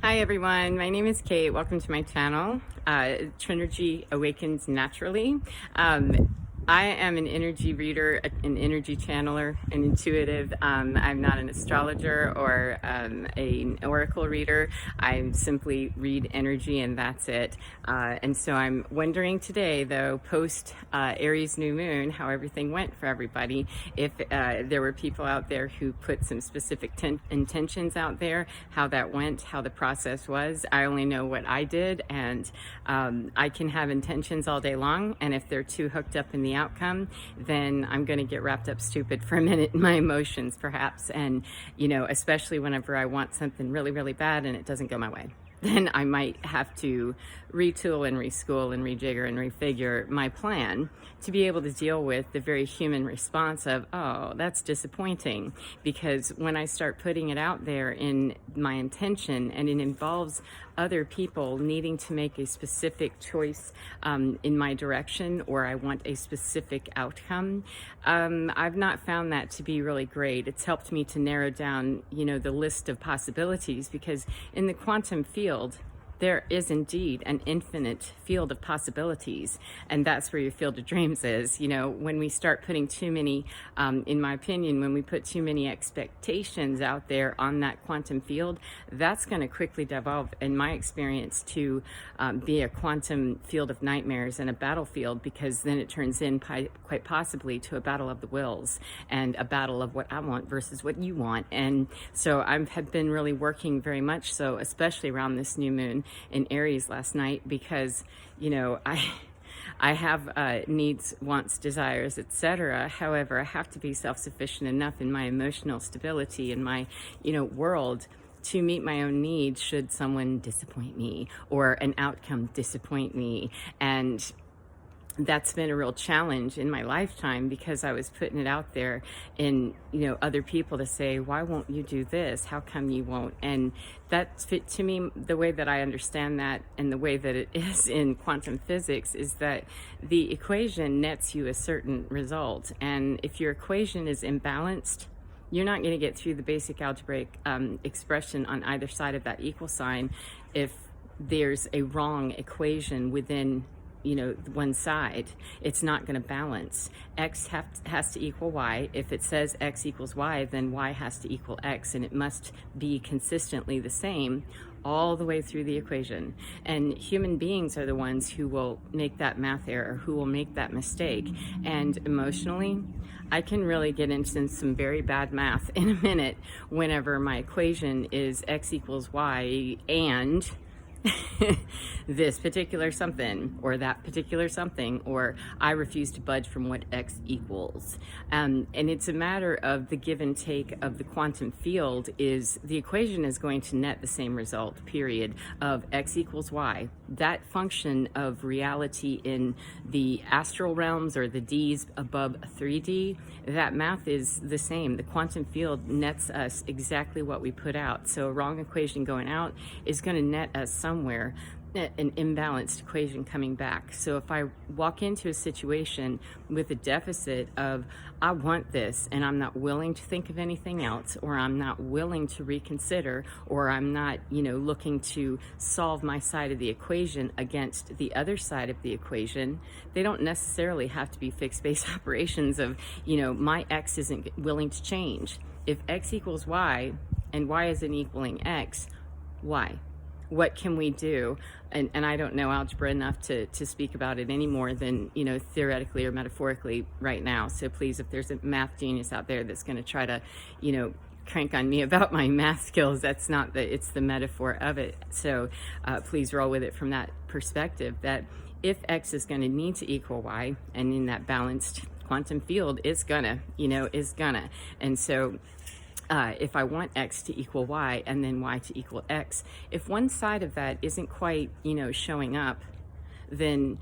Hi everyone, my name is Kate. Welcome to my channel, Trinergy Awakens Naturally. I am an energy reader, an energy channeler, an intuitive. I'm not an astrologer or an oracle reader. I simply read energy and that's it. And so I'm wondering today, though, post Aries new moon, how everything went for everybody. If there were people out there who put some specific intentions out there, how that went, how the process was. I only know what I did, and I can have intentions all day long, and if they're too hooked up in the outcome, then I'm going to get wrapped up stupid for a minute in my emotions, perhaps. And, you know, especially whenever I want something really, really bad and it doesn't go my way, then I might have to retool and reschool and rejigger and refigure my plan to be able to deal with the very human response of, oh, that's disappointing. Because when I start putting it out there in my intention and it involves other people needing to make a specific choice in my direction, or I want a specific outcome, I've not found that to be really great. It's helped me to narrow down, you know, the list of possibilities, because in the quantum field, there is indeed an infinite field of possibilities, and that's where your field of dreams is. You know, when we start putting too many, in my opinion, when we put too many expectations out there on that quantum field, that's going to quickly devolve, in my experience, to be a quantum field of nightmares and a battlefield, because then it turns in quite possibly to a battle of the wills and a battle of what I want versus what you want. And so I have been really working very much so, especially around this new moon in Aries last night, because, you know, I have needs, wants, desires, etc. However, I have to be self-sufficient enough in my emotional stability in my, you know, world to meet my own needs should someone disappoint me or an outcome disappoint me. And that's been a real challenge in my lifetime, because I was putting it out there in, you know, other people to say, why won't you do this? How come you won't? And that's fit to me. The way that I understand that, and the way that it is in quantum physics, is that the equation nets you a certain result. And if your equation is imbalanced, you're not going to get through the basic algebraic expression on either side of that equal sign if there's a wrong equation within, you know, one side. It's not going to balance. X has to equal Y. If it says X equals Y, then Y has to equal X, and it must be consistently the same all the way through the equation. And human beings are the ones who will make that math error, who will make that mistake. And emotionally, I can really get into some very bad math in a minute whenever my equation is X equals Y and this particular something, or that particular something, or I refuse to budge from what X equals. And it's a matter of the give and take of the quantum field. Is the equation is going to net the same result, period, of X equals Y. That function of reality in the astral realms, or the D's above 3D, that math is the same. The quantum field nets us exactly what we put out. So a wrong equation going out is going to net us somewhere an imbalanced equation coming back. So if I walk into a situation with a deficit of, I want this, and I'm not willing to think of anything else, or I'm not willing to reconsider, or I'm not, you know, looking to solve my side of the equation against the other side of the equation, they don't necessarily have to be fixed base operations of, you know, my X isn't willing to change. If X equals Y and Y isn't equaling X, why? What can we do? And I don't know algebra enough to speak about it any more than, you know, theoretically or metaphorically right now. So please, if there's a math genius out there that's going to try to, you know, crank on me about my math skills, that's not it's the metaphor of it. So please roll with it from that perspective, that if X is going to need to equal Y, and in that balanced quantum field, it's gonna, you know, is gonna. And so if I want X to equal Y and then Y to equal X, if one side of that isn't quite, you know, showing up, then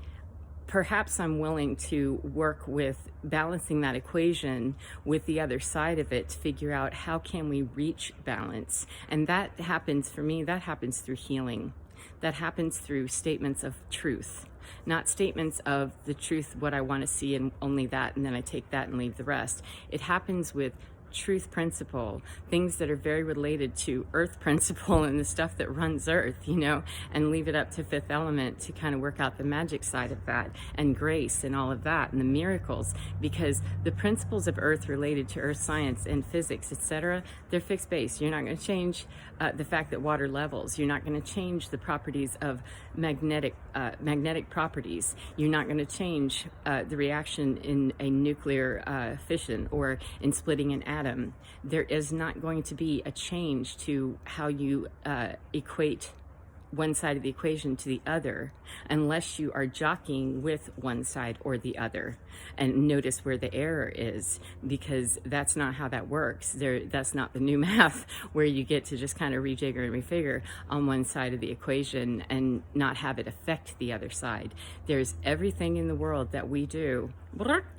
perhaps I'm willing to work with balancing that equation with the other side of it to figure out how can we reach balance. And that happens for me, that happens through healing. That happens through statements of truth, not statements of the truth, what I want to see and only that, and then I take that and leave the rest. It happens with truth principle, things that are very related to earth principle and the stuff that runs earth, you know, and leave it up to fifth element to kind of work out the magic side of that, and grace and all of that, and the miracles, because the principles of earth related to earth science and physics, etc., they're fixed base. You're not going to change the fact that water levels. You're not going to change the properties of magnetic properties. You're not going to change the reaction in a nuclear fission or in splitting an atom. There is not going to be a change to how you equate one side of the equation to the other unless you are jockeying with one side or the other. And notice where the error is, because that's not how that works. That's not the new math where you get to just kind of rejigger and refigure on one side of the equation and not have it affect the other side. There's everything in the world that we do,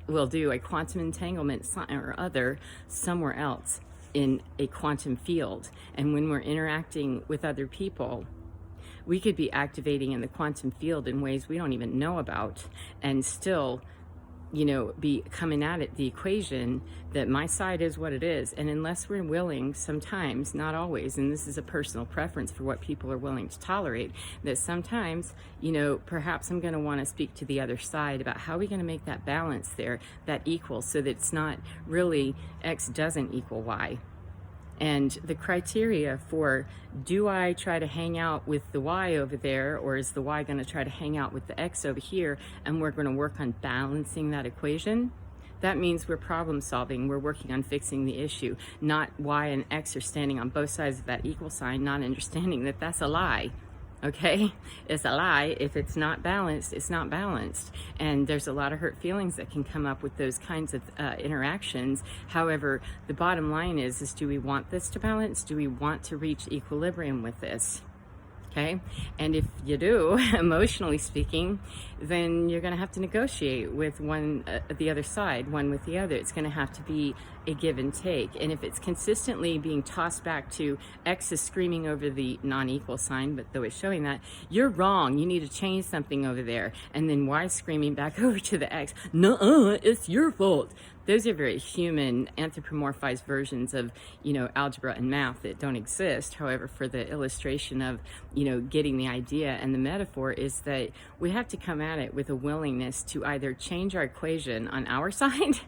we'll do a quantum entanglement or other somewhere else in a quantum field. And when we're interacting with other people, we could be activating in the quantum field in ways we don't even know about, and still, you know, be coming at it, the equation that my side is what it is. And unless we're willing, sometimes, not always, and this is a personal preference for what people are willing to tolerate, that sometimes, you know, perhaps I'm going to want to speak to the other side about how we're going to make that balance there, that equal, so that it's not really X doesn't equal Y. And the criteria for, do I try to hang out with the Y over there, or is the Y going to try to hang out with the X over here, and we're going to work on balancing that equation? That means we're problem solving. We're working on fixing the issue. Not Y and X are standing on both sides of that equal sign, not understanding that that's a lie. Okay, it's a lie. If it's not balanced, it's not balanced. And there's a lot of hurt feelings that can come up with those kinds of interactions. However, the bottom line is do we want this to balance? Do we want to reach equilibrium with this? Okay, and if you do, emotionally speaking, then you're going to have to negotiate with the other side, one with the other. It's going to have to be a give and take. And if it's consistently being tossed back to X is screaming over the non-equal sign, but though it's showing that, you're wrong, you need to change something over there, and then Y screaming back over to the X, nuh-uh, it's your fault. Those are very human, anthropomorphized versions of, you know, algebra and math that don't exist. However, for the illustration of, you know, getting the idea and the metaphor, is that we have to come at it with a willingness to either change our equation on our side,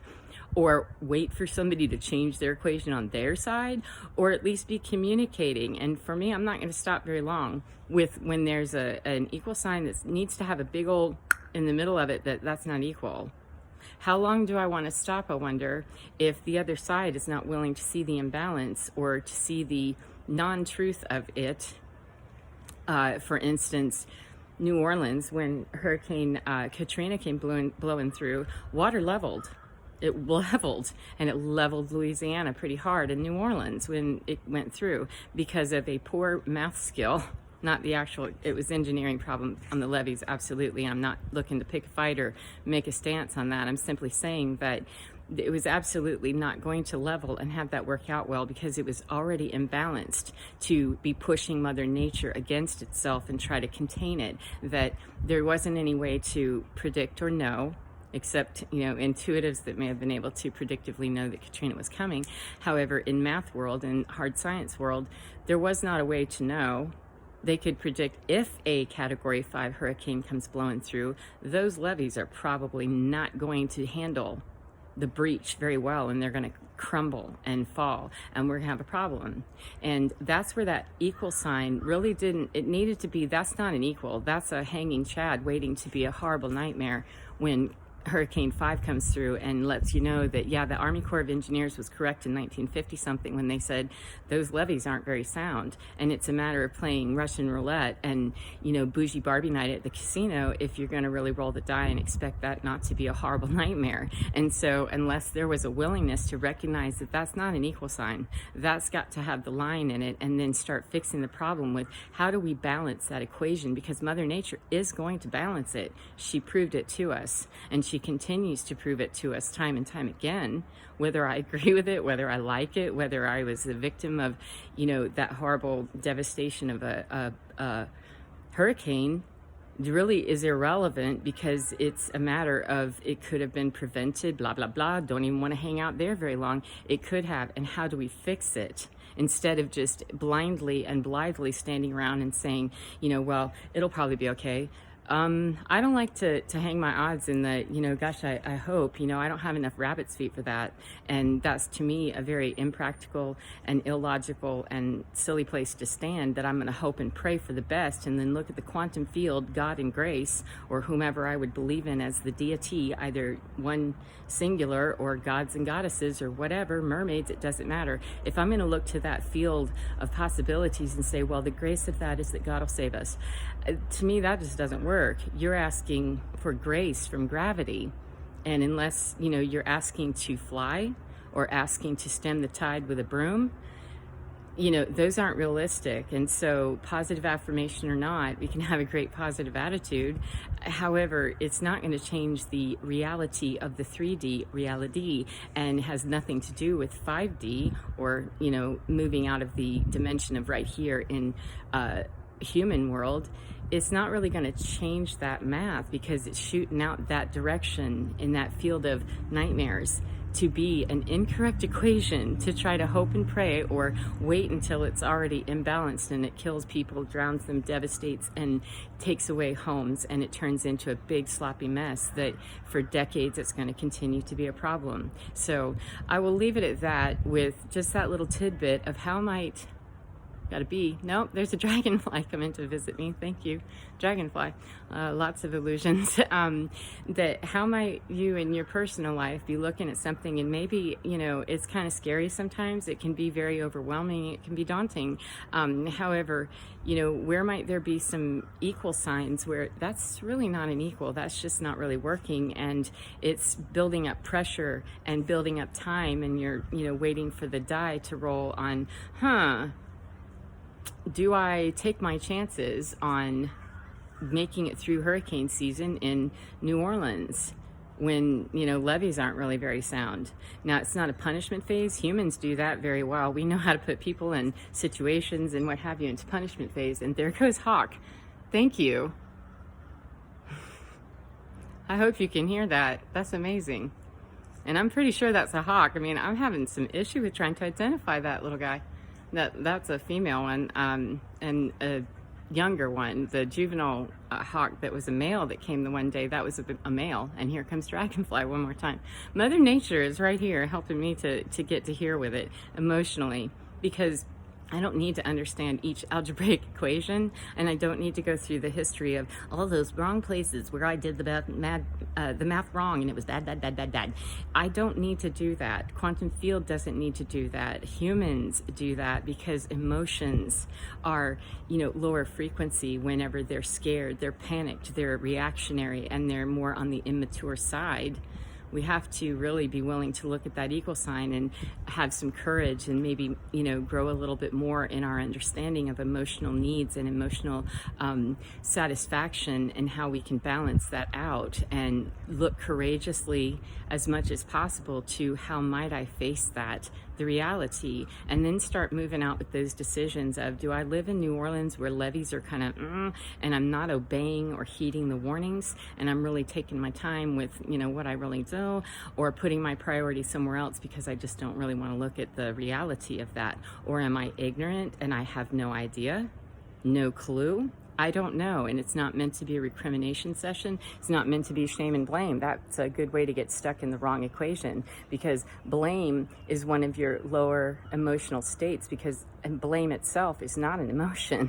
or wait for somebody to change their equation on their side, or at least be communicating. And for me, I'm not going to stop very long with when there's an equal sign that needs to have a big old in the middle of it that's not equal. How long do I want to stop, I wonder, if the other side is not willing to see the imbalance or to see the non-truth of it? For instance, New Orleans, when Hurricane Katrina came blowing through, water leveled. It leveled, and it leveled Louisiana pretty hard in New Orleans when it went through because of a poor math skill. Not the actual, it was engineering problem on the levees, absolutely. I'm not looking to pick a fight or make a stance on that. I'm simply saying that it was absolutely not going to level and have that work out well, because it was already imbalanced to be pushing Mother Nature against itself and try to contain it. That there wasn't any way to predict or know, except, you know, intuitives that may have been able to predictively know that Katrina was coming. However, in math world and hard science world, there was not a way to know. They could predict if a Category 5 hurricane comes blowing through, those levees are probably not going to handle the breach very well, and they're going to crumble and fall, and we're going to have a problem. And that's where that equal sign really it needed to be, that's not an equal, that's a hanging chad waiting to be a horrible nightmare when Hurricane 5 comes through and lets you know that, yeah, the Army Corps of Engineers was correct in 1950 something when they said those levees aren't very sound, and it's a matter of playing Russian roulette and, you know, bougie Barbie night at the casino if you're going to really roll the die and expect that not to be a horrible nightmare. And so unless there was a willingness to recognize that that's not an equal sign, that's got to have the line in it, and then start fixing the problem with how do we balance that equation, because Mother Nature is going to balance it. She proved it to us, and she continues to prove it to us time and time again, whether I agree with it, whether I like it, whether I was the victim of, you know, that horrible devastation of a hurricane. really is irrelevant, because it's a matter of, it could have been prevented, blah, blah, blah. Don't even want to hang out there very long. It could have. And how do we fix it? Instead of just blindly and blithely standing around and saying, well, it'll probably be okay. I don't like to hang my odds in the, gosh, I hope, I don't have enough rabbit's feet for that. And that's, to me, a very impractical and illogical and silly place to stand, that I'm going to hope and pray for the best and then look at the quantum field, God and grace, or whomever I would believe in as the deity, either one singular or gods and goddesses or whatever, mermaids, it doesn't matter. If I'm going to look to that field of possibilities and say, well, the grace of that is that God will save us, to me, that just doesn't work. You're asking for grace from gravity. And unless, you're asking to fly or asking to stem the tide with a broom, those aren't realistic. And so, positive affirmation or not, we can have a great positive attitude. However, it's not going to change the reality of the 3D reality, and has nothing to do with 5D, or, moving out of the dimension of right here in human world. It's not really going to change that math, because it's shooting out that direction in that field of nightmares to be an incorrect equation, to try to hope and pray or wait until it's already imbalanced and it kills people, drowns them, devastates, and takes away homes, and it turns into a big sloppy mess that for decades it's going to continue to be a problem. So I will leave it at that, with just that little tidbit of how might... Got a bee. Nope, there's a dragonfly coming to visit me. Thank you, dragonfly. Lots of illusions. That how might you in your personal life be looking at something, and maybe, it's kind of scary sometimes. It can be very overwhelming. It can be daunting. However, where might there be some equal signs where that's really not an equal, that's just not really working, and it's building up pressure and building up time, and you're, waiting for the die to roll on, do I take my chances on making it through hurricane season in New Orleans when, levees aren't really very sound? Now, it's not a punishment phase. Humans do that very well. We know how to put people in situations and what have you into punishment phase. And there goes Hawk. Thank you. I hope you can hear that. That's amazing. And I'm pretty sure that's a hawk. I mean, I'm having some issue with trying to identify that little guy. That's a female one, and a younger one, the juvenile hawk that was a male that came the one day, that was a male. And here comes Dragonfly one more time. Mother Nature is right here helping me to get to here with it emotionally, because I don't need to understand each algebraic equation, and I don't need to go through the history of all those wrong places where I did the math wrong and it was bad. I don't need to do that. Quantum field doesn't need to do that. Humans do that because emotions are, lower frequency whenever they're scared, they're panicked, they're reactionary, and they're more on the immature side. We have to really be willing to look at that equal sign and have some courage, and maybe, grow a little bit more in our understanding of emotional needs and emotional satisfaction, and how we can balance that out, and look courageously as much as possible to how might I face that, the reality, and then start moving out with those decisions of, do I live in New Orleans where levees are kind of and I'm not obeying or heeding the warnings, and I'm really taking my time with what I really do, or putting my priority somewhere else because I just don't really want to look at the reality of that? Or am I ignorant and I have no idea, no clue? I don't know, and it's not meant to be a recrimination session. It's not meant to be shame and blame. That's a good way to get stuck in the wrong equation, because blame is one of your lower emotional states, because blame itself is not an emotion.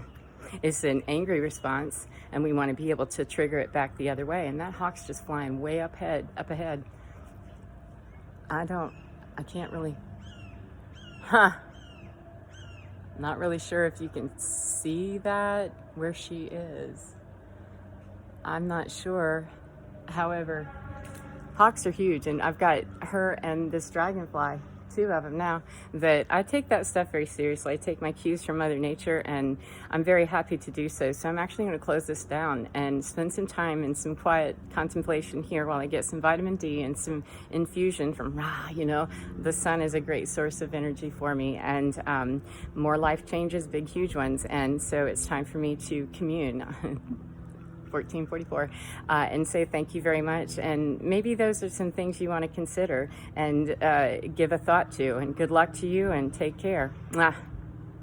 It's an angry response, and we want to be able to trigger it back the other way. And that hawk's just flying way up ahead. I can't really, not really sure if you can see that, where she is. I'm not sure. However, hawks are huge, and I've got her and this dragonfly, two of them now, that I take that stuff very seriously. I take my cues from Mother Nature, and I'm very happy to do so. So I'm actually going to close this down and spend some time in some quiet contemplation here while I get some vitamin D and some infusion from Ra. The sun is a great source of energy for me, and more life changes, big, huge ones. And so it's time for me to commune. Pt.4, and say thank you very much. And maybe those are some things you want to consider and give a thought to. And good luck to you, and take care. Mwah.